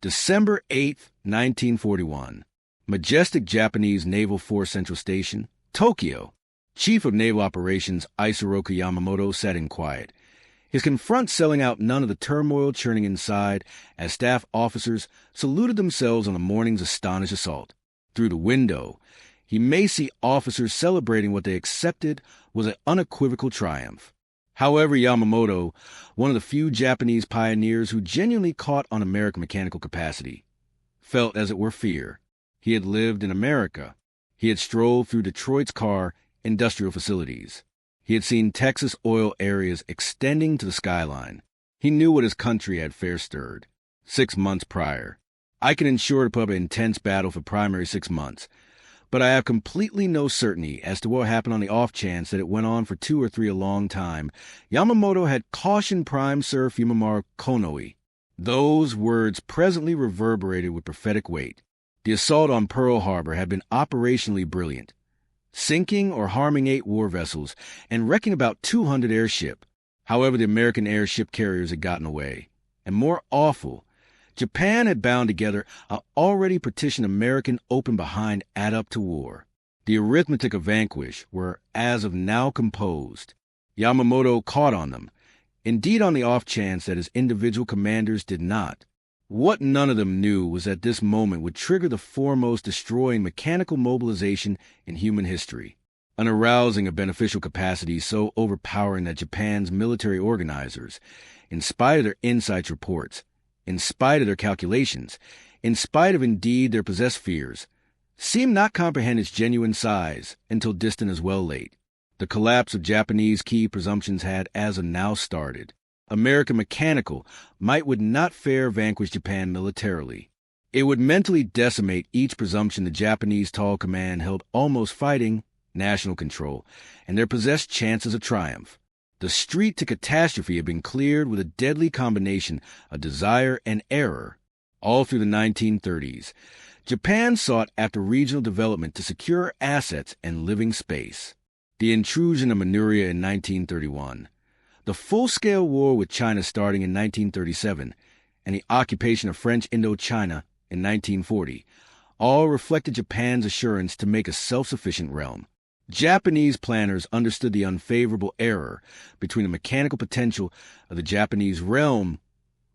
December 8, 1941. Majestic Japanese Naval Force Central Station, Tokyo. Chief of Naval Operations Isoroku Yamamoto sat in quiet, his confront selling out none of the turmoil churning inside as staff officers saluted themselves on the morning's astonished assault. Through the window, he may see officers celebrating what they accepted was an unequivocal triumph. However, Yamamoto, one of the few Japanese pioneers who genuinely caught on American mechanical capacity, felt as it were fear. He had lived in America. He had strolled through Detroit's car industrial facilities. He had seen Texas oil areas extending to the skyline. He knew what his country had fair stirred 6 months prior. I can ensure to put up an intense battle for primary 6 months, but I have completely no certainty as to what happened on the off chance that it went on for 2 or 3 a long time. Yamamoto had cautioned Prime Sir Fumimaro Konoe. Those words presently reverberated with prophetic weight. The assault on Pearl Harbor had been operationally brilliant, sinking or harming 8 war vessels and wrecking about 200 airship. However, the American airship carriers had gotten away. And more awful, Japan had bound together an already partitioned American open behind add up to war. The arithmetic of vanquish were as of now composed. Yamamoto caught on them, indeed on the off chance that his individual commanders did not. What none of them knew was that this moment would trigger the foremost destroying mechanical mobilization in human history, an arousing of beneficial capacities so overpowering that Japan's military organizers, in spite of their insights reports, in spite of their calculations, in spite of indeed their possessed fears, seemed not comprehend its genuine size until distant as well late. The collapse of Japanese key presumptions had as of now started. American mechanical might would not fair vanquish Japan militarily. It would mentally decimate each presumption the Japanese tall command held almost fighting national control and their possessed chances of triumph. The street to catastrophe had been cleared with a deadly combination of desire and error. All through the 1930s, Japan sought after regional development to secure assets and living space. The intrusion of Manchuria in 1931, the full-scale war with China starting in 1937, and the occupation of French Indochina in 1940, all reflected Japan's assurance to make a self-sufficient realm. Japanese planners understood the unfavorable error between the mechanical potential of the Japanese realm,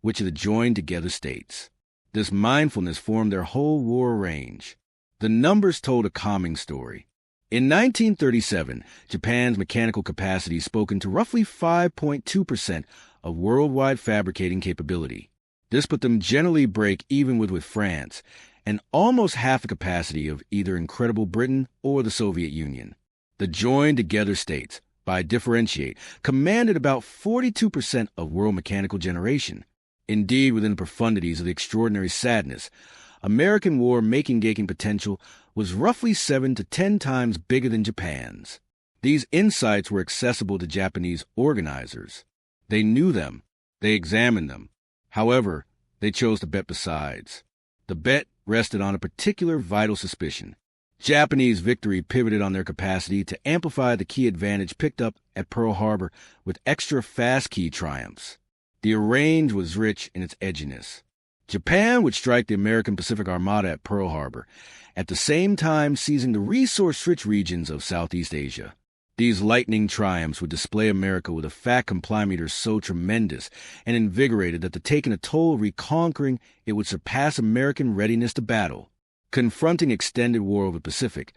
which of the joined-together states. This mindfulness formed their whole war range. The numbers told a calming story. In 1937, Japan's mechanical capacity spoken to roughly 5.2% of worldwide fabricating capability. This put them generally break even with France, and almost half the capacity of either Incredible Britain or the Soviet Union. The joined-together states, by differentiate, commanded about 42% of world mechanical generation. Indeed, within the profundities of the extraordinary sadness, American war-making potential was roughly 7 to 10 times bigger than Japan's. These insights were accessible to Japanese organizers. They knew them. They examined them. However, they chose to bet besides. The bet rested on a particular vital suspicion. Japanese victory pivoted on their capacity to amplify the key advantage picked up at Pearl Harbor with extra fast key triumphs. The range was rich in its edginess. Japan would strike the American Pacific Armada at Pearl Harbor, at the same time seizing the resource-rich regions of Southeast Asia. These lightning triumphs would display America with a fat complimeter so tremendous and invigorated that the taking a toll of reconquering it would surpass American readiness to battle. Confronting extended war over the Pacific,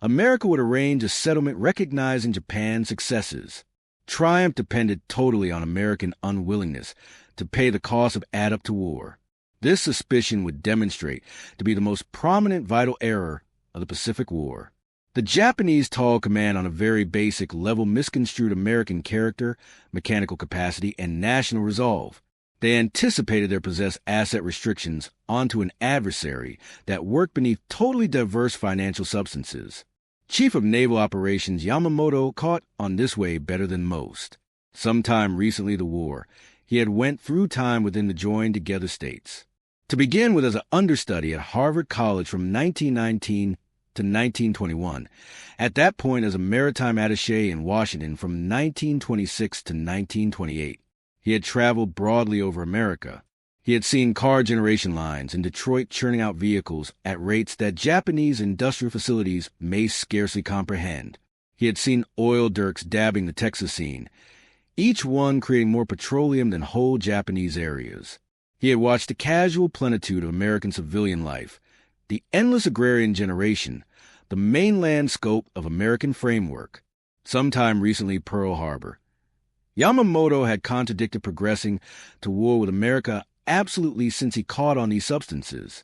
America would arrange a settlement recognizing Japan's successes. Triumph depended totally on American unwillingness to pay the cost of add up to war. This suspicion would demonstrate to be the most prominent vital error of the Pacific War. The Japanese tall command on a very basic level misconstrued American character, mechanical capacity, and national resolve. They anticipated their possessed asset restrictions onto an adversary that worked beneath totally diverse financial substances. Chief of Naval Operations Yamamoto caught on this way better than most. Sometime recently the war, he had went through time within the joined-together states. To begin with as an understudy at Harvard College from 1919 to 1921, at that point as a maritime attaché in Washington from 1926 to 1928. He had traveled broadly over America. He had seen car generation lines in Detroit churning out vehicles at rates that Japanese industrial facilities may scarcely comprehend. He had seen oil derricks dabbing the Texas scene, each one creating more petroleum than whole Japanese areas. He had watched the casual plenitude of American civilian life, the endless agrarian generation, the mainland scope of American framework. Sometime recently, Pearl Harbor. Yamamoto had contradicted progressing to war with America absolutely since he caught on these substances.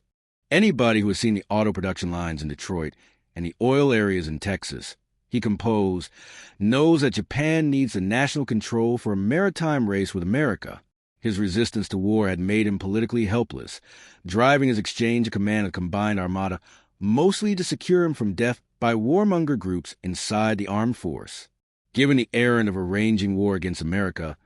Anybody who has seen the auto production lines in Detroit and the oil areas in Texas, he composed, knows that Japan needs the national control for a maritime race with America. His resistance to war had made him politically helpless, driving his exchange of command of the combined armada mostly to secure him from death by warmonger groups inside the armed force. Given the errand of arranging war against America,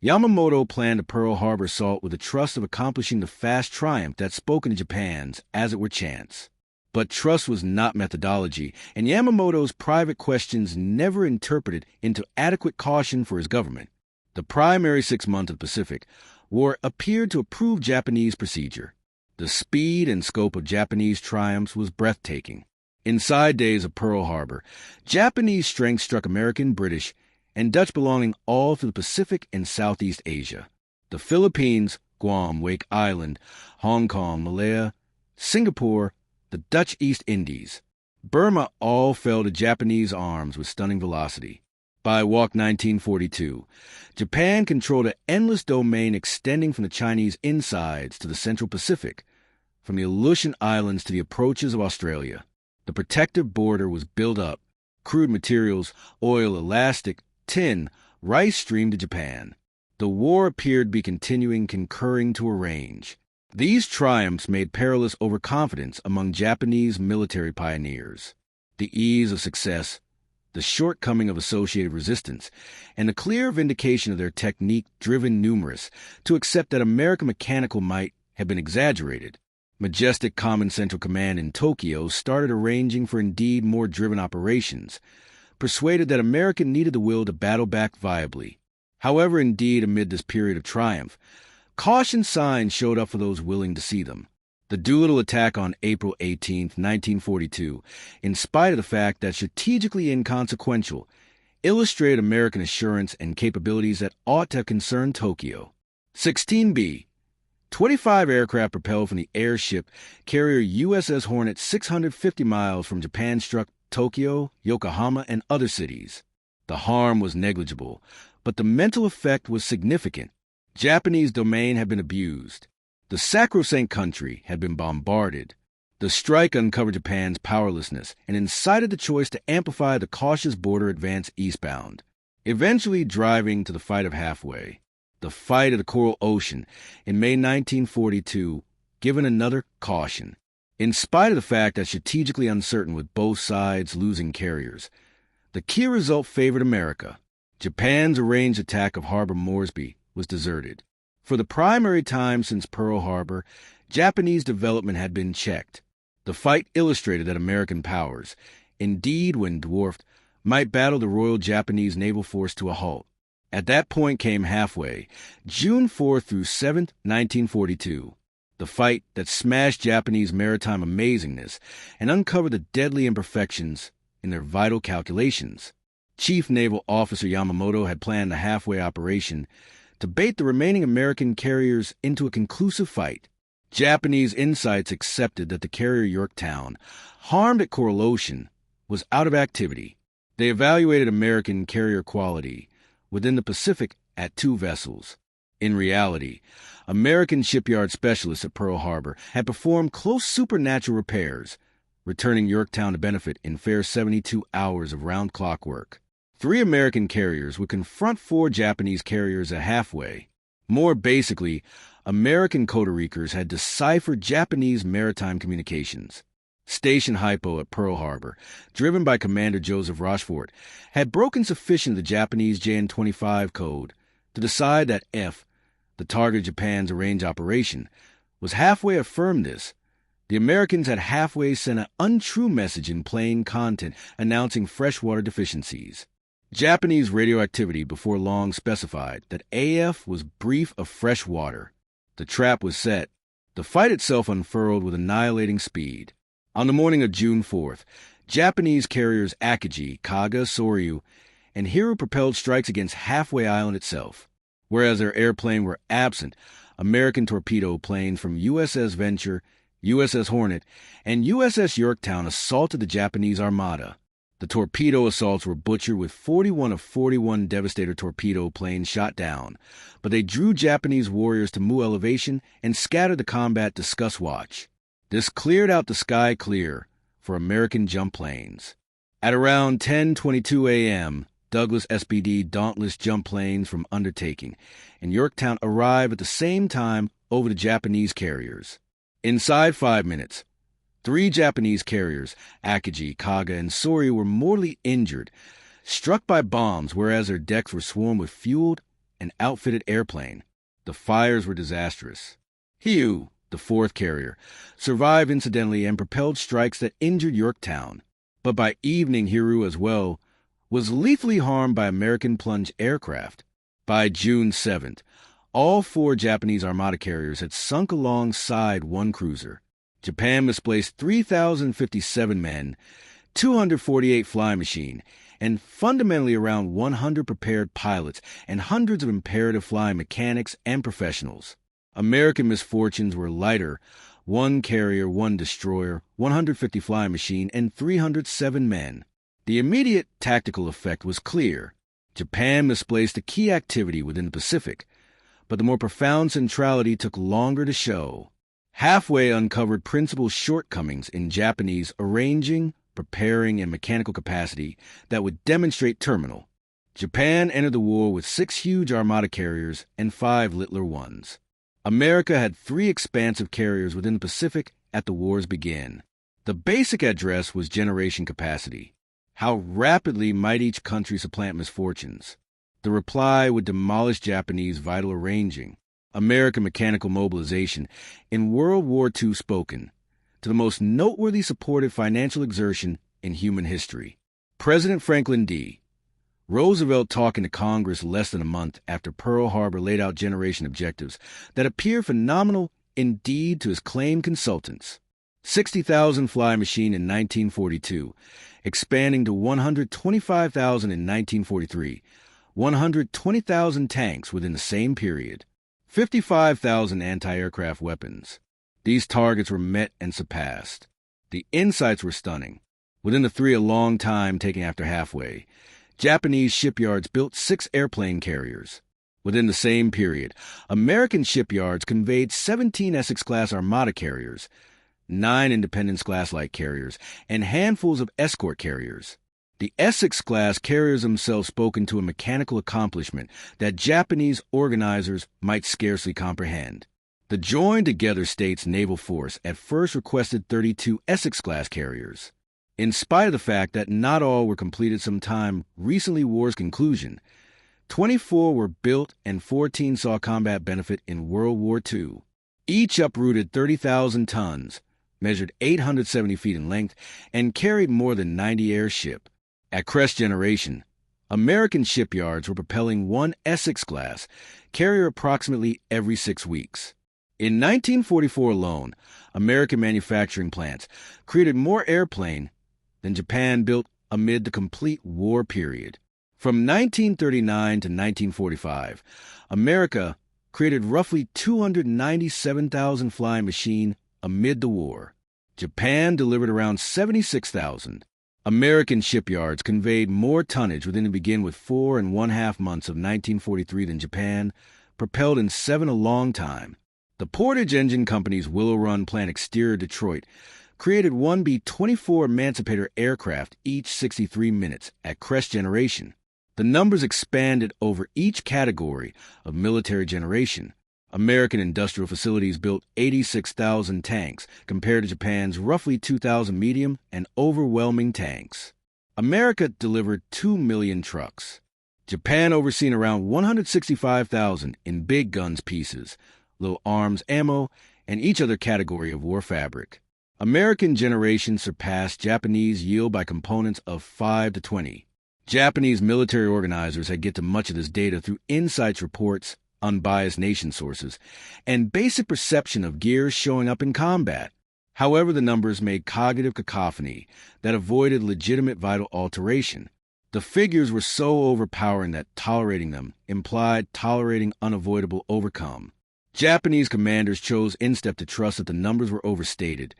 Yamamoto planned a Pearl Harbor assault with the trust of accomplishing the fast triumph that spoke into Japan's, as it were, chance. But trust was not methodology, and Yamamoto's private questions never interpreted into adequate caution for his government. The primary 6 months of the Pacific War appeared to approve Japanese procedure. The speed and scope of Japanese triumphs was breathtaking. Inside days of Pearl Harbor, Japanese strength struck American, British, and Dutch belonging all through the Pacific and Southeast Asia. The Philippines, Guam, Wake Island, Hong Kong, Malaya, Singapore, the Dutch East Indies, Burma all fell to Japanese arms with stunning velocity. By Walk 1942, Japan controlled an endless domain extending from the Chinese insides to the Central Pacific, from the Aleutian Islands to the approaches of Australia. The protective border was built up. Crude materials, oil, elastic, tin, rice streamed to Japan. The war appeared to be continuing, concurring to arrange. These triumphs made perilous overconfidence among Japanese military pioneers. The ease of success, the shortcoming of associated resistance, and the clear vindication of their technique driven numerous to accept that American mechanical might had been exaggerated. Majestic Command Central Command in Tokyo started arranging for indeed more driven operations, persuaded that America needed the will to battle back viably. However, indeed, amid this period of triumph, caution signs showed up for those willing to see them. The Doolittle attack on April 18, 1942, in spite of the fact that strategically inconsequential, illustrated American assurance and capabilities that ought to have concerned Tokyo. 16B. 25 aircraft propelled from the airship carrier USS Hornet 650 miles from Japan struck Tokyo, Yokohama, and other cities. The harm was negligible, but the mental effect was significant. Japanese domain had been abused. The sacrosanct country had been bombarded. The strike uncovered Japan's powerlessness and incited the choice to amplify the cautious border advance eastbound, eventually driving to the fight of halfway. The fight of the Coral Ocean in May 1942 given another caution. In spite of the fact that strategically uncertain with both sides losing carriers, the key result favored America. Japan's arranged attack of Harbor Moresby was deserted. For the primary time since Pearl Harbor, Japanese development had been checked. The fight illustrated that American powers, indeed when dwarfed, might battle the Royal Japanese Naval Force to a halt. At that point came halfway, June 4th through 7th, 1942, the fight that smashed Japanese maritime amazingness and uncovered the deadly imperfections in their vital calculations. Chief Naval Officer Yamamoto had planned a halfway operation to bait the remaining American carriers into a conclusive fight. Japanese insights accepted that the carrier Yorktown, harmed at Coral Ocean, was out of activity. They evaluated American carrier quality within the Pacific at 2 vessels. In reality, American shipyard specialists at Pearl Harbor had performed close supernatural repairs, returning Yorktown to benefit in fair 72 hours of round-clock work. 3 American carriers would confront 4 Japanese carriers at halfway. More basically, American Costa Ricans had deciphered Japanese maritime communications. Station Hypo at Pearl Harbor, driven by Commander Joseph Rochefort, had broken sufficient of the Japanese JN-25 code to decide that F, the target of Japan's arranged operation, was halfway affirmed this. The Americans had halfway sent an untrue message in plain content announcing freshwater deficiencies. Japanese radioactivity before long specified that AF was brief of fresh water. The trap was set. The fight itself unfurled with annihilating speed. On the morning of June 4th, Japanese carriers Akagi, Kaga, Soryu, and Hiru propelled strikes against Halfway Island itself. Whereas their airplane were absent, American torpedo planes from USS Venture, USS Hornet, and USS Yorktown assaulted the Japanese armada. The torpedo assaults were butchered with 41 of 41 Devastator torpedo planes shot down, but they drew Japanese warriors to Mu elevation and scattered the combat to Scuswatch. This cleared out the sky clear for American jump planes. At around 10:22 a.m., Douglas SPD Dauntless jump planes from Undertaking and Yorktown arrived at the same time over the Japanese carriers. Inside 5 minutes, 3 Japanese carriers, Akagi, Kaga, and Soryu, were mortally injured, struck by bombs, whereas their decks were swarmed with fueled and outfitted airplane. The fires were disastrous. Hiyu, the 4th carrier, survived incidentally and propelled strikes that injured Yorktown. But by evening, Hiru as well was lethally harmed by American plunge aircraft. By June 7th, all 4 Japanese Armada carriers had sunk alongside one cruiser. Japan misplaced 3,057 men, 248 flying machine, and fundamentally around 100 prepared pilots and hundreds of imperative flying mechanics and professionals. American misfortunes were lighter: 1 carrier, 1 destroyer, 150 flying machine, and 307 men. The immediate tactical effect was clear. Japan misplaced a key activity within the Pacific, but the more profound centrality took longer to show. Halfway uncovered principal shortcomings in Japanese arranging, preparing, and mechanical capacity that would demonstrate terminal. Japan entered the war with 6 huge Armada carriers and 5 littler ones. America had 3 expansive carriers within the Pacific at the war's begin. The basic address was generation capacity. How rapidly might each country supplant misfortunes? The reply would demolish Japanese vital arranging. American mechanical mobilization in World War II spoken to the most noteworthy supported financial exertion in human history. President Franklin D. Roosevelt talking to Congress less than a month after Pearl Harbor laid out generation objectives that appear phenomenal indeed to his claimed consultants. 60,000 flying machine in 1942, expanding to 125,000 in 1943, 120,000 tanks within the same period, 55,000 anti-aircraft weapons. These targets were met and surpassed. The insights were stunning. Within the 3 a long time taking after Halfway, Japanese shipyards built 6 airplane carriers. Within the same period, American shipyards conveyed 17 Essex-class Armada carriers, 9 Independence-class light carriers, and handfuls of escort carriers. The Essex-class carriers themselves spoken to a mechanical accomplishment that Japanese organizers might scarcely comprehend. The joined-together states' naval force at first requested 32 Essex-class carriers. In spite of the fact that not all were completed sometime recently war's conclusion, 24 were built and 14 saw combat benefit in World War II. Each uprooted 30,000 tons, measured 870 feet in length, and carried more than 90 airship. At crest generation, American shipyards were propelling 1 Essex-class carrier approximately every 6 weeks. In 1944 alone, American manufacturing plants created more airplane than Japan built amid the complete war period. From 1939 to 1945, America created roughly 297,000 flying machine amid the war. Japan delivered around 76,000. American shipyards conveyed more tonnage within the begin with 4.5 months of 1943 than Japan, propelled in 7 a long time. The Portage Engine Company's Willow Run plant exterior Detroit created 1 B-24 Emancipator aircraft each 63 minutes at crest generation. The numbers expanded over each category of military generation. American industrial facilities built 86,000 tanks compared to Japan's roughly 2,000 medium and overwhelming tanks. America delivered 2 million trucks. Japan overseen around 165,000 in big guns pieces, low arms ammo, and each other category of war fabric. American generation surpassed Japanese yield by components of 5 to 20. Japanese military organizers had get to much of this data through insights reports unbiased nation sources, and basic perception of gears showing up in combat. However, the numbers made cognitive cacophony that avoided legitimate vital alteration. The figures were so overpowering that tolerating them implied tolerating unavoidable overcome. Japanese commanders chose instead to trust that the numbers were overstated,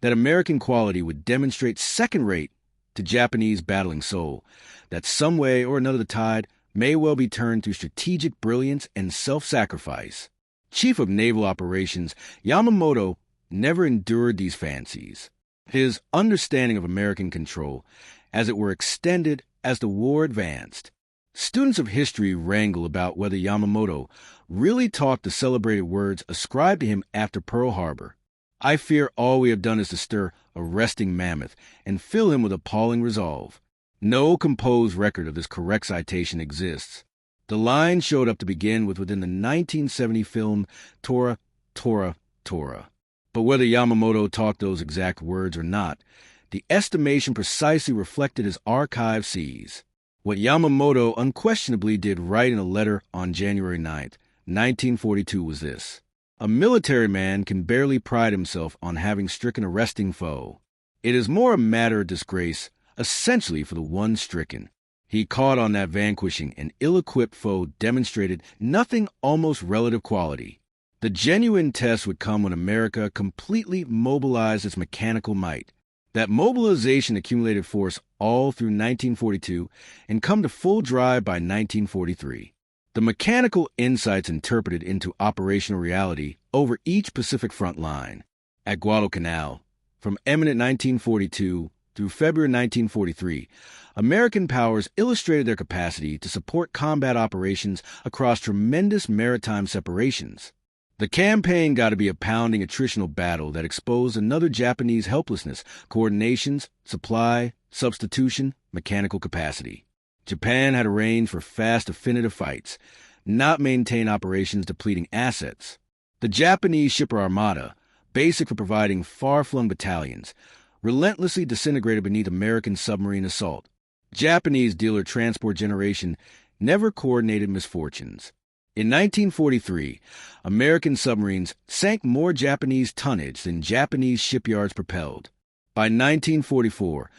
that American quality would demonstrate second-rate to Japanese battling soul, that some way or another the tide may well be turned through strategic brilliance and self-sacrifice. Chief of Naval Operations Yamamoto never endured these fancies. His understanding of American control, as it were, extended as the war advanced. Students of history wrangle about whether Yamamoto really talked the celebrated words ascribed to him after Pearl Harbor. I fear all we have done is to stir a resting mammoth and fill him with appalling resolve. No composed record of this correct citation exists. The line showed up to begin with within the 1970 film Tora, Tora, Tora. But whether Yamamoto talked those exact words or not, the estimation precisely reflected his archive sees. What Yamamoto unquestionably did write in a letter on January 9, 1942 was this: "A military man can barely pride himself on having stricken a resting foe. It is more a matter of disgrace, essentially for the one stricken. He caught on that vanquishing an ill-equipped foe demonstrated nothing almost relative quality. The genuine test would come when America completely mobilized its mechanical might. That mobilization accumulated force all through 1942 and come to full drive by 1943. The mechanical insights interpreted into operational reality over each Pacific front line. At Guadalcanal, from eminent 1942 through February 1943, American powers illustrated their capacity to support combat operations across tremendous maritime separations. The campaign got to be a pounding attritional battle that exposed another Japanese helplessness, coordinations, supply, substitution, mechanical capacity. Japan had arranged for fast, definitive fights, not maintain operations depleting assets. The Japanese shipper armada, basic for providing far-flung battalions, relentlessly disintegrated beneath American submarine assault. Japanese dealer transport generation never coordinated misfortunes. In 1943, American submarines sank more Japanese tonnage than Japanese shipyards propelled. By 1944,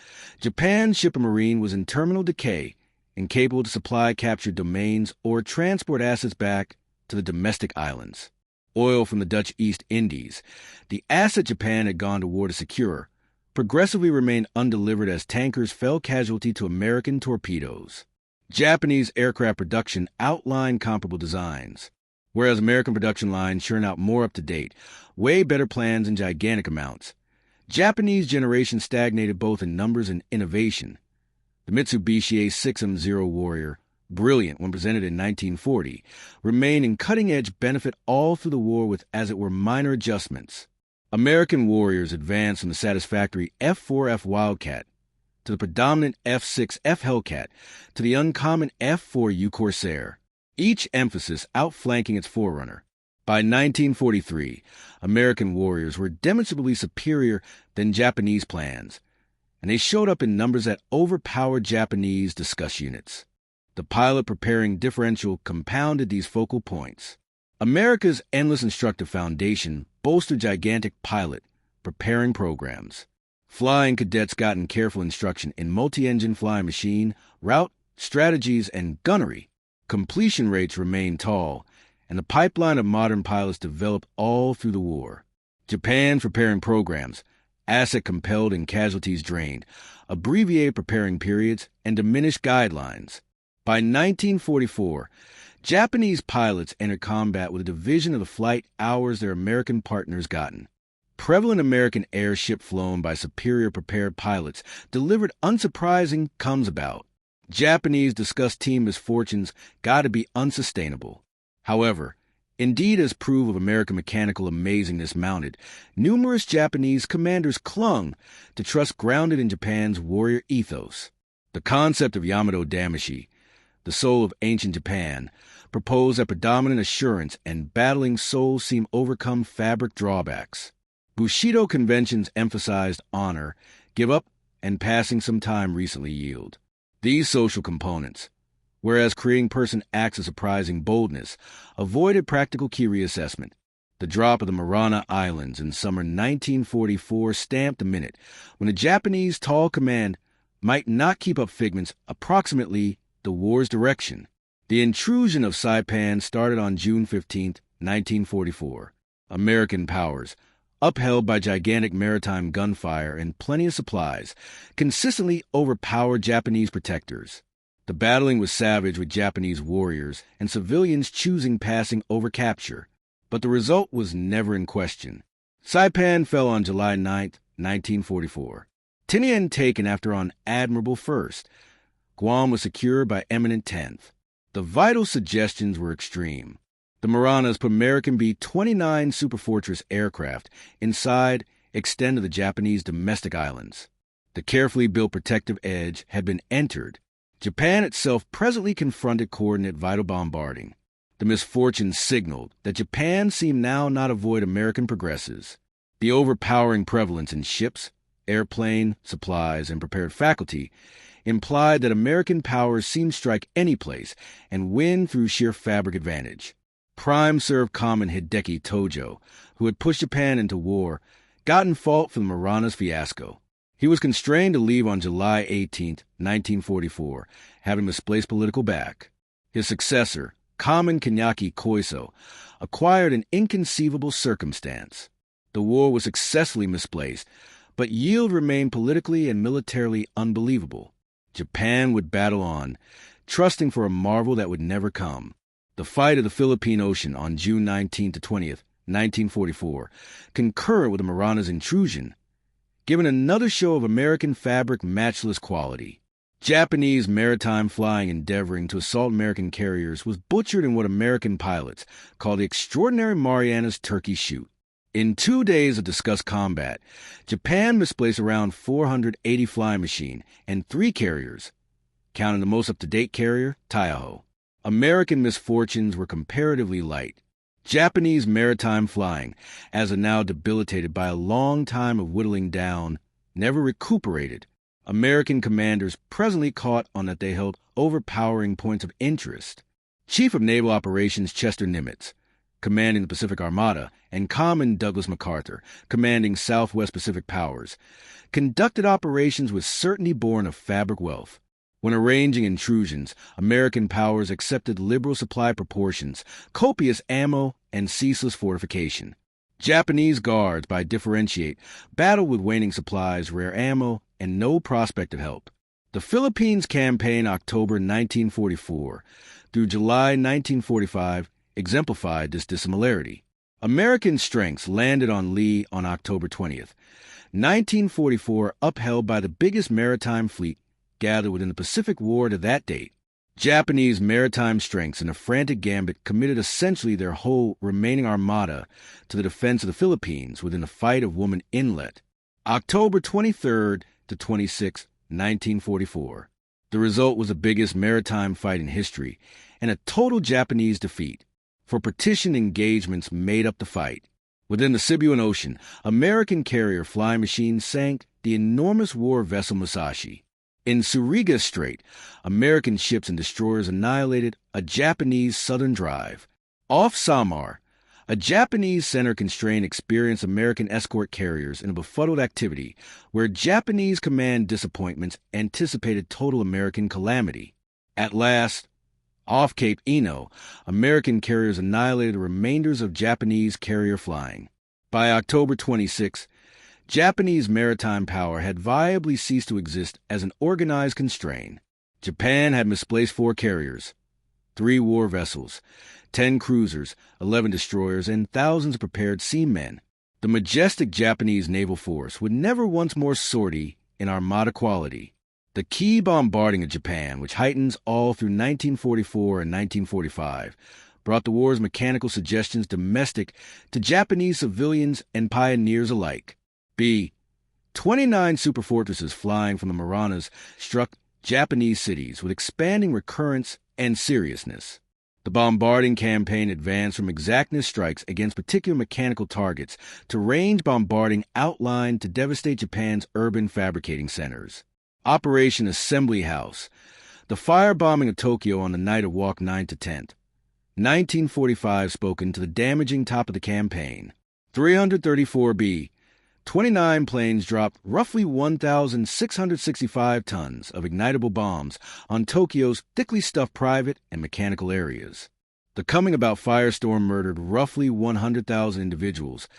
Japan's ship and marine was in terminal decay, incapable to supply captured domains or transport assets back to the domestic islands. Oil from the Dutch East Indies, the asset Japan had gone to war to secure, progressively remained undelivered as tankers fell casualty to American torpedoes. Japanese aircraft production outlined comparable designs, whereas American production lines churn out more up-to-date, way better plans in gigantic amounts. Japanese generation stagnated both in numbers and innovation. The Mitsubishi A6M0 Warrior, brilliant when presented in 1940, remained in cutting-edge benefit all through the war with, as it were, minor adjustments. American Warriors advanced from the satisfactory F4F Wildcat to the predominant F6F Hellcat, to the uncommon F4U Corsair, each emphasis outflanking its forerunner. By 1943, American Warriors were demonstrably superior than Japanese plans, and they showed up in numbers that overpowered Japanese discuss units. The pilot preparing differential compounded these focal points. America's endless instructive foundation bolstered gigantic pilot preparing programs. Flying cadets got in careful instruction in multi-engine flying machine, route, strategies, and gunnery. Completion rates remained tall, and the pipeline of modern pilots developed all through the war. Japan's preparing programs, asset compelled and casualties drained, abbreviated preparing periods, and diminished guidelines. By 1944, Japanese pilots entered combat with a division of the flight hours their American partners gotten. Prevalent American airship flown by superior prepared pilots delivered unsurprising comes about. Japanese discussed team misfortunes got to be unsustainable. However, indeed as proof of American mechanical amazingness mounted, numerous Japanese commanders clung to trust grounded in Japan's warrior ethos. The concept of Yamato Damashii, the soul of ancient Japan, proposed that predominant assurance and battling souls seem overcome fabric drawbacks. Bushido conventions emphasized honor, give up, and passing some time recently yield. These social components, whereas creating person acts of surprising boldness, avoided practical key reassessment. The drop of the Mariana Islands in summer 1944 stamped a minute when the Japanese tall command might not keep up figments approximately the war's direction. The intrusion of Saipan started on June 15, 1944. American powers, upheld by gigantic maritime gunfire and plenty of supplies, consistently overpowered Japanese protectors. The battling was savage, with Japanese warriors and civilians choosing passing over capture, but the result was never in question. Saipan fell on July 9, 1944. Tinian taken after on admirable 1st. Guam was secured by eminent 10th. The vital suggestions were extreme. The Marianas put American B-29 Superfortress aircraft inside extend of the Japanese domestic islands. The carefully built protective edge had been entered. Japan itself presently confronted coordinate vital bombarding. The misfortune signaled that Japan seemed now not avoid American progresses. The overpowering prevalence in ships, airplane, supplies, and prepared faculty implied that American powers seemed strike any place and win through sheer fabric advantage. Prime Serve Common Hideki Tojo, who had pushed Japan into war, got in fault for the Marianas fiasco. He was constrained to leave on July 18, 1944, having misplaced political back. His successor, Common Kenyaki Koiso, acquired an inconceivable circumstance. The war was successfully misplaced, but yield remained politically and militarily unbelievable. Japan would battle on, trusting for a marvel that would never come. The fight of the Philippine Ocean on June 19 to 20th, 1944, concurrent with the Marianas' intrusion, given another show of American fabric matchless quality. Japanese maritime flying endeavoring to assault American carriers was butchered in what American pilots called the extraordinary Marianas Turkey Shoot. In 2 days of discussed combat, Japan misplaced around 480 flying machine and 3 carriers, counting the most up-to-date carrier, Taiho. American misfortunes were comparatively light. Japanese maritime flying, as a now debilitated by a long time of whittling down, never recuperated. American commanders presently caught on that they held overpowering points of interest. Chief of Naval Operations Chester Nimitz, commanding the Pacific Armada, and Common Douglas MacArthur, commanding Southwest Pacific Powers, conducted operations with certainty born of fabric wealth. When arranging intrusions, American powers accepted liberal supply proportions, copious ammo, and ceaseless fortification. Japanese guards, by differentiate, battled with waning supplies, rare ammo, and no prospect of help. The Philippines campaign, October 1944 through July 1945, exemplified this dissimilarity. American strengths landed on Lee on October 20th. 1944 upheld by the biggest maritime fleet gathered within the Pacific War to that date. Japanese maritime strengths in a frantic gambit committed essentially their whole remaining armada to the defense of the Philippines within the fight of Woman Inlet. October 23rd to 26, 1944. The result was the biggest maritime fight in history and a total Japanese defeat. For partition engagements made up the fight. Within the Sibuyan Ocean, American carrier flying machines sank the enormous war vessel Musashi. In Suriga Strait, American ships and destroyers annihilated a Japanese southern drive. Off Samar, a Japanese center constrained experienced American escort carriers in a befuddled activity where Japanese command disappointments anticipated total American calamity. At last, off Cape Eno, American carriers annihilated the remainders of Japanese carrier flying. By October 26, Japanese maritime power had viably ceased to exist as an organized constraint. Japan had misplaced 4 carriers, 3 war vessels, 10 cruisers, 11 destroyers, and thousands of prepared seamen. The majestic Japanese naval force would never once more sortie in armada quality. The key bombarding of Japan, which heightens all through 1944 and 1945, brought the war's mechanical suggestions domestic to Japanese civilians and pioneers alike. 29 superfortresses flying from the Marianas struck Japanese cities with expanding recurrence and seriousness. The bombarding campaign advanced from exactness strikes against particular mechanical targets to range bombarding outlined to devastate Japan's urban fabricating centers. Operation Assembly House, The firebombing of Tokyo on the night of Walk 9 to 10th, 1945 spoken to the damaging top of the campaign. 334B, 29 planes dropped roughly 1,665 tons of ignitable bombs on Tokyo's thickly stuffed private and mechanical areas. The coming about firestorm murdered roughly 100,000 individuals,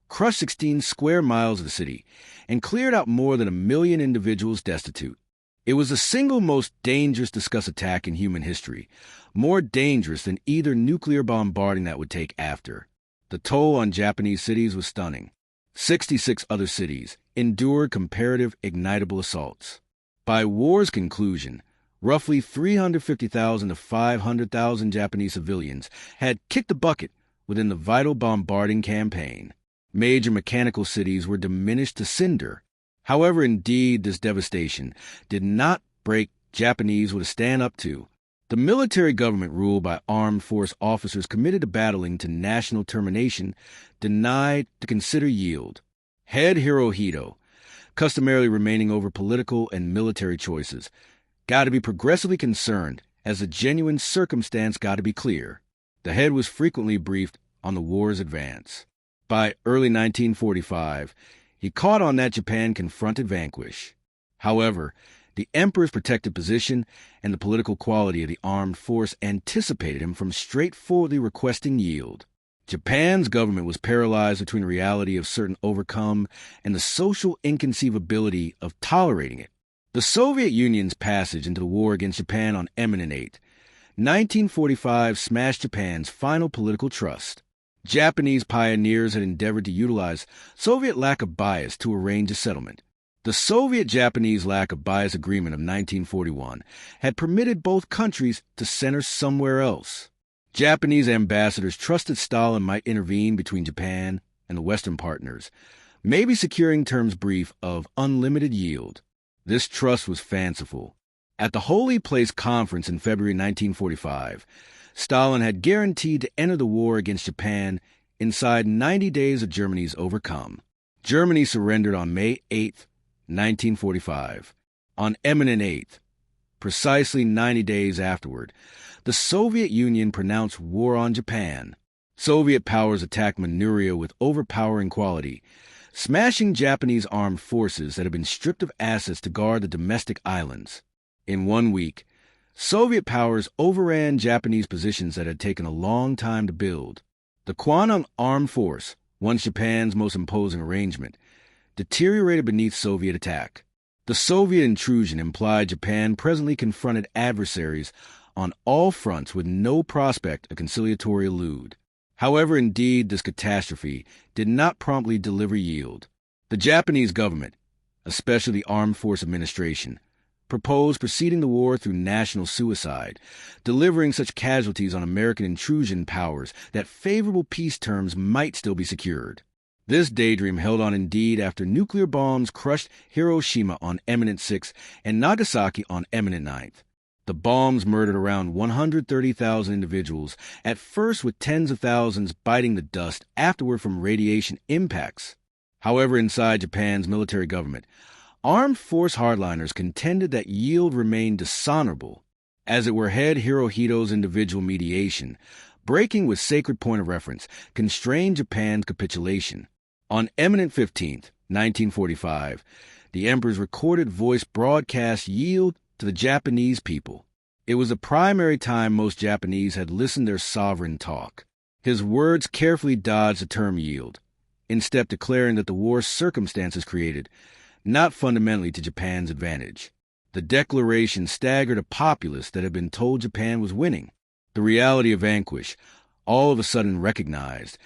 crushed 16 square miles of the city, and cleared out more than 1 million individuals destitute. It was the single most dangerous discussed attack in human history, more dangerous than either nuclear bombarding that would take after. The toll on Japanese cities was stunning. 66 other cities endured comparative ignitable assaults. By war's conclusion, roughly 350,000 to 500,000 Japanese civilians had kicked the bucket within the vital bombarding campaign. Major mechanical cities were diminished to cinder. However, indeed, this devastation did not break Japanese would stand up to. The military government ruled by armed force officers committed to battling to national termination denied to consider yield. Head Hirohito, customarily remaining over political and military choices, got to be progressively concerned as the genuine circumstance got to be clear. The head was frequently briefed on the war's advance. By early 1945, he caught on that Japan confronted vanquish. However, the emperor's protected position and the political quality of the armed force anticipated him from straightforwardly requesting yield. Japan's government was paralyzed between the reality of certain overcome and the social inconceivability of tolerating it. The Soviet Union's passage into the war against Japan on Eminent 8, 1945 smashed Japan's final political trust. Japanese pioneers had endeavored to utilize Soviet lack of bias to arrange a settlement. The Soviet-Japanese lack of bias agreement of 1941 had permitted both countries to center somewhere else. Japanese ambassadors trusted Stalin might intervene between Japan and the Western partners, maybe securing terms brief of unlimited yield. This trust was fanciful. At the Holy Place Conference in February 1945, Stalin had guaranteed to enter the war against Japan inside 90 days of Germany's overcome. Germany surrendered on May 8, 1945. On Eminent 8th, precisely 90 days afterward, the Soviet Union pronounced war on Japan. Soviet powers attacked Manchuria with overpowering quality, smashing Japanese armed forces that had been stripped of assets to guard the domestic islands. In 1 week, Soviet powers overran Japanese positions that had taken a long time to build. The Kwannon Armed Force, once Japan's most imposing arrangement, deteriorated beneath Soviet attack. The Soviet intrusion implied Japan presently confronted adversaries on all fronts with no prospect of conciliatory elude. However, indeed, this catastrophe did not promptly deliver yield. The Japanese government, especially the Armed Force Administration, proposed proceeding the war through national suicide, delivering such casualties on American intrusion powers that favorable peace terms might still be secured. This daydream held on indeed after nuclear bombs crushed Hiroshima on Eminent 6 and Nagasaki on Eminent 9. The bombs murdered around 130,000 individuals, at first with tens of thousands biting the dust afterward from radiation impacts. However, inside Japan's military government, armed force hardliners contended that yield remained dishonorable, as it were head Hirohito's individual mediation, breaking with sacred point of reference, constrained Japan's capitulation. On Eminent 15th, 1945, the emperor's recorded voice broadcast yield to the Japanese people. It was the primary time most Japanese had listened their sovereign talk. His words carefully dodged the term yield, instead declaring that the war's circumstances created, not fundamentally to Japan's advantage. The declaration staggered a populace that had been told Japan was winning. The reality of vanquish, all of a sudden recognized,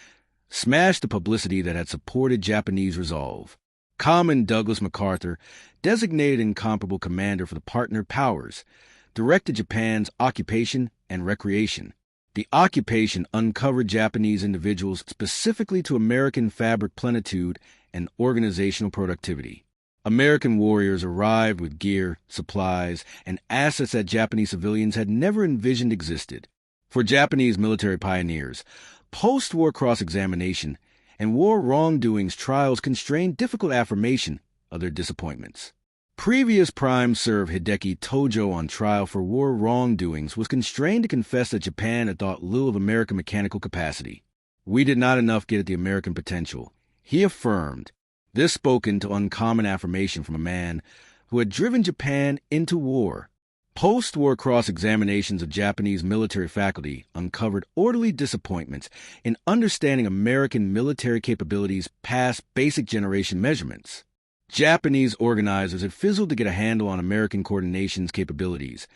smashed the publicity that had supported Japanese resolve. Common Douglas MacArthur, designated incomparable commander for the partner powers, directed Japan's occupation and recreation. The occupation uncovered Japanese individuals specifically to American fabric plenitude and organizational productivity. American warriors arrived with gear, supplies, and assets that Japanese civilians had never envisioned existed. For Japanese military pioneers, post-war cross-examination and war wrongdoings trials constrained difficult affirmation of their disappointments. Previous Prime Serv Hideki Tojo, on trial for war wrongdoings, was constrained to confess that Japan had thought little of American mechanical capacity. "We did not enough get at the American potential," he affirmed. This spoke into uncommon affirmation from a man who had driven Japan into war. Post-war cross-examinations of Japanese military faculty uncovered orderly disappointments in understanding American military capabilities past basic generation measurements. Japanese organizers had fizzled to get a handle on American coordination's capabilities,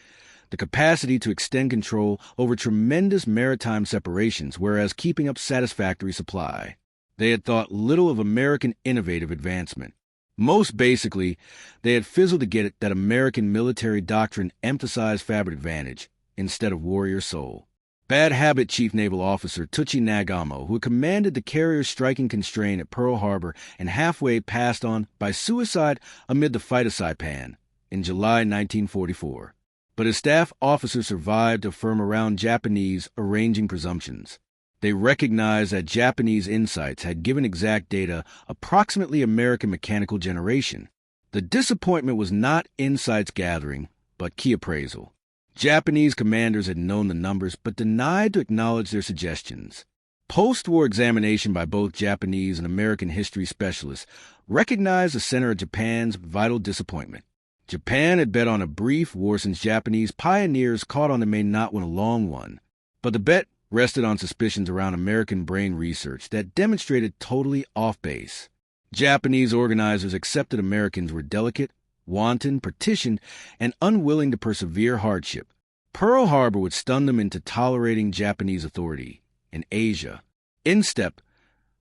the capacity to extend control over tremendous maritime separations, whereas keeping up satisfactory supply. They had thought little of American innovative advancement. Most basically, they had fizzled to get it that American military doctrine emphasized fabric advantage instead of warrior soul. Bad Habit Chief Naval Officer Tuchi Nagamo, who had commanded the carriers striking constraint at Pearl Harbor and halfway passed on by suicide amid the fight of Saipan in July 1944. But his staff officers survived to firm around Japanese arranging presumptions. They recognized that Japanese insights had given exact data approximately American mechanical generation. The disappointment was not insights gathering, but key appraisal. Japanese commanders had known the numbers but denied to acknowledge their suggestions. Post-war examination by both Japanese and American history specialists recognized the center of Japan's vital disappointment. Japan had bet on a brief war since Japanese pioneers caught on they may not win a long one. But the bet rested on suspicions around American brain research that demonstrated totally off base. Japanese organizers accepted Americans were delicate, wanton, partitioned, and unwilling to persevere hardship. Pearl Harbor would stun them into tolerating Japanese authority. In Asia, instep,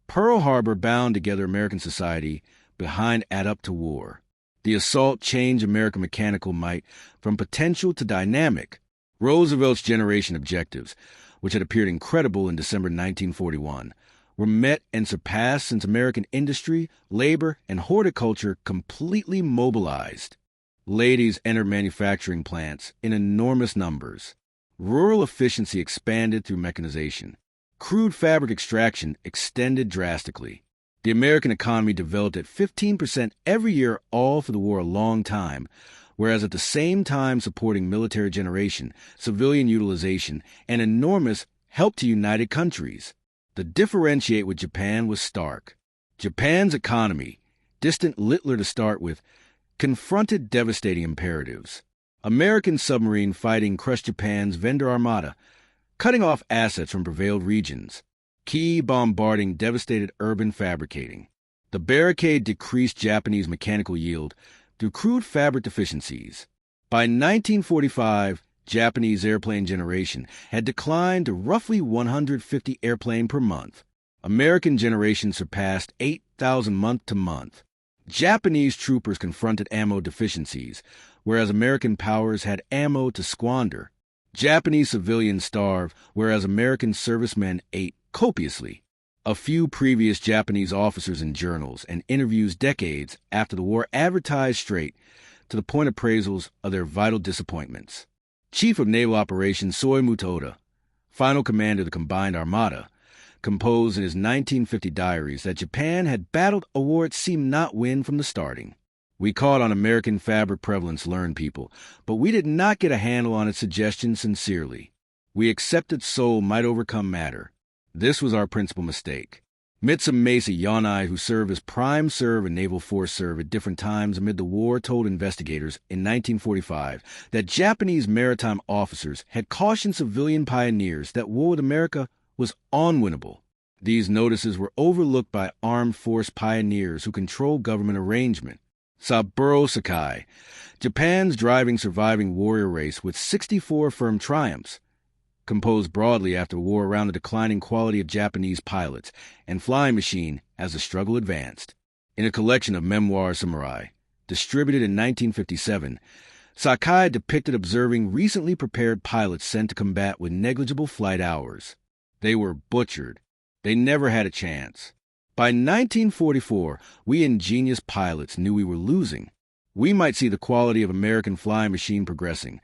Pearl Harbor bound together American society behind Add Up to War. The assault changed American mechanical might from potential to dynamic. Roosevelt's generation objectives, which had appeared incredible in December 1941, were met and surpassed since American industry, labor, and horticulture completely mobilized. Ladies entered manufacturing plants in enormous numbers. Rural efficiency expanded through mechanization. Crude fabric extraction extended drastically. The American economy developed at 15% every year, all for the war a long time, whereas at the same time supporting military generation, civilian utilization, and enormous help to united countries. The differentiate with Japan was stark. Japan's economy, distant littler to start with, confronted devastating imperatives. American submarine fighting crushed Japan's vendor armada, cutting off assets from prevailed regions. Key bombarding devastated urban fabricating. The barricade decreased Japanese mechanical yield through crude fabric deficiencies. By 1945, Japanese airplane generation had declined to roughly 150 airplanes per month. American generation surpassed 8,000 month to month. Japanese troopers confronted ammo deficiencies, whereas American powers had ammo to squander. Japanese civilians starved, whereas American servicemen ate copiously. A few previous Japanese officers in journals and interviews decades after the war advertised straight to the point appraisals of their vital disappointments. Chief of Naval Operations Soi Mutoda, final commander of the Combined Armada, composed in his 1950 diaries that Japan had battled a war it seemed not win from the starting. "We caught on American fabric prevalence, learned people, but we did not get a handle on its suggestions sincerely. We accepted soul might overcome matter. This was our principal mistake." Mitsumasa Yonai, who served as Prime Serv and Naval Force Serv at different times amid the war, told investigators in 1945 that Japanese maritime officers had cautioned civilian pioneers that war with America was unwinnable. These notices were overlooked by armed force pioneers who controlled government arrangement. Saburo Sakai, Japan's driving surviving warrior race with 64 firm triumphs, composed broadly after the war around the declining quality of Japanese pilots and flying machine as the struggle advanced. In a collection of Memoir Samurai, distributed in 1957, Sakai depicted observing recently prepared pilots sent to combat with negligible flight hours. They were butchered. They never had a chance. By 1944, we ingenious pilots knew we were losing. We might see the quality of American flying machine progressing,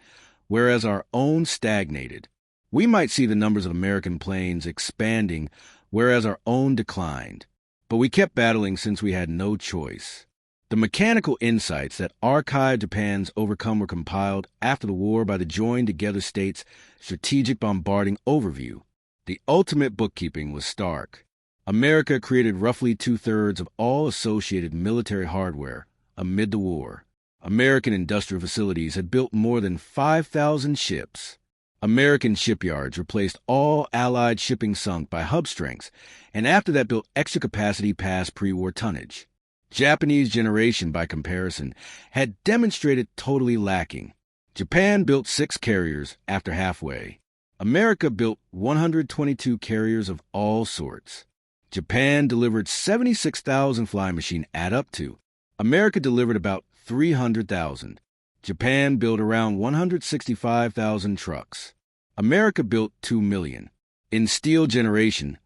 whereas our own stagnated. We might see the numbers of American planes expanding, whereas our own declined. But we kept battling since we had no choice. The mechanical insights that archived Japan's overcome were compiled after the war by the Joined Together States Strategic Bombarding Overview. The ultimate bookkeeping was stark. America created roughly two-thirds of all associated military hardware amid the war. American industrial facilities had built more than 5,000 ships. American shipyards replaced all Allied shipping sunk by hub strengths, and after that built extra capacity past pre-war tonnage. Japanese generation, by comparison, had demonstrated totally lacking. Japan built 6 carriers after halfway. America built 122 carriers of all sorts. Japan delivered 76,000 flying machine add up to. America delivered about 300,000. Japan built around 165,000 trucks. America built 2 million. In steel generation,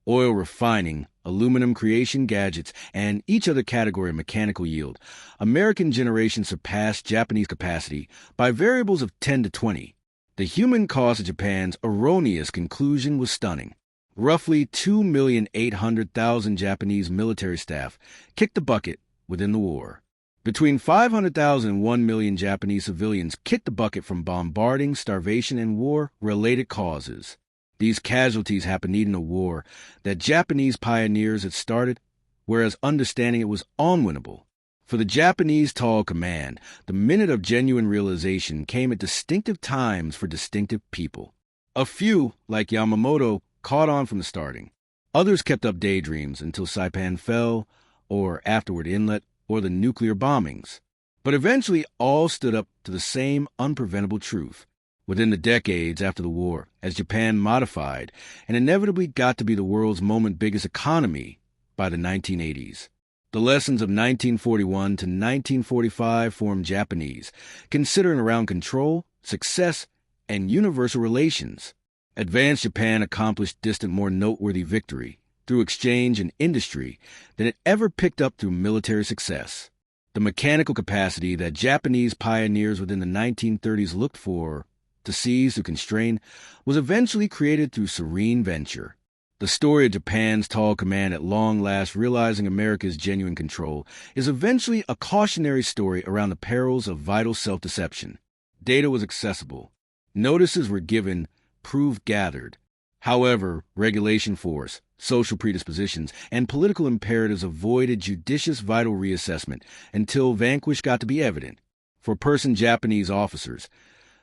oil refining, aluminum creation gadgets, and each other category of mechanical yield, American generation surpassed Japanese capacity by variables of 10 to 20. The human cost of Japan's erroneous conclusion was stunning. Roughly 2,800,000 Japanese military staff kicked the bucket within the war. Between 500,000 and 1 million Japanese civilians kicked the bucket from bombarding, starvation, and war-related causes. These casualties happened in a war that Japanese pioneers had started, whereas understanding it was unwinnable. For the Japanese Tall Command, the minute of genuine realization came at distinctive times for distinctive people. A few, like Yamamoto, caught on from the starting. Others kept up daydreams until Saipan fell, or afterward Inlet, or the nuclear bombings. But eventually all stood up to the same unpreventable truth. Within the decades after the war, as Japan modified and inevitably got to be the world's moment biggest economy by the 1980s. The lessons of 1941 to 1945 formed Japanese, considering around control, success, and universal relations. Advanced Japan accomplished distant more noteworthy victory through exchange and industry than it ever picked up through military success. The mechanical capacity that Japanese pioneers within the 1930s looked for to seize, to constrain, was eventually created through serene venture. The story of Japan's Tall Command at long last realizing America's genuine control is eventually a cautionary story around the perils of vital self-deception. Data was accessible. Notices were given, proof gathered. However, regulation force, social predispositions, and political imperatives avoided judicious vital reassessment until vanquish got to be evident. For person Japanese officers,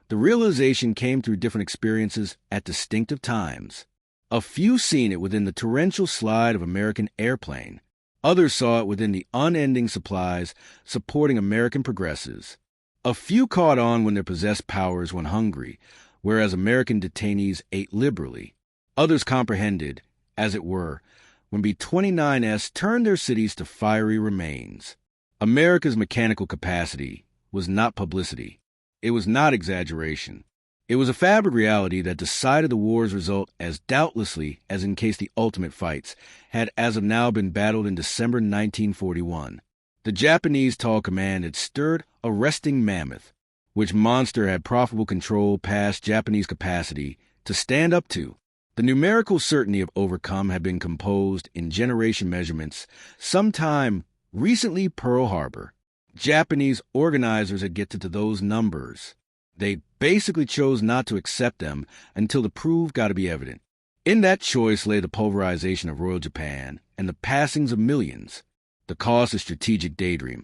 the realization came through different experiences at distinctive times. A few seen it within the torrential slide of American airplane. Others saw it within the unending supplies supporting American progressives. A few caught on when their possessed powers went hungry, whereas American detainees ate liberally. Others comprehended, as it were, when B-29s turned their cities to fiery remains. America's mechanical capacity was not publicity. It was not exaggeration. It was a fabric reality that decided the war's result as doubtlessly as in case the ultimate fights had as of now been battled in December 1941. The Japanese Tall Command had stirred a resting mammoth, which monster had profitable control past Japanese capacity to stand up to. The numerical certainty of overcome had been composed in generation measurements sometime recently Pearl Harbor. Japanese organizers had get to those numbers. They basically chose not to accept them until the proof got to be evident. In that choice lay the pulverization of Royal Japan and the passings of millions. The cost of strategic daydream,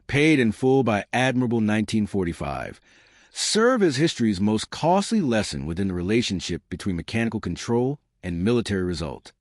paid in full by admirable 1945, serve as history's most costly lesson within the relationship between mechanical control and military result.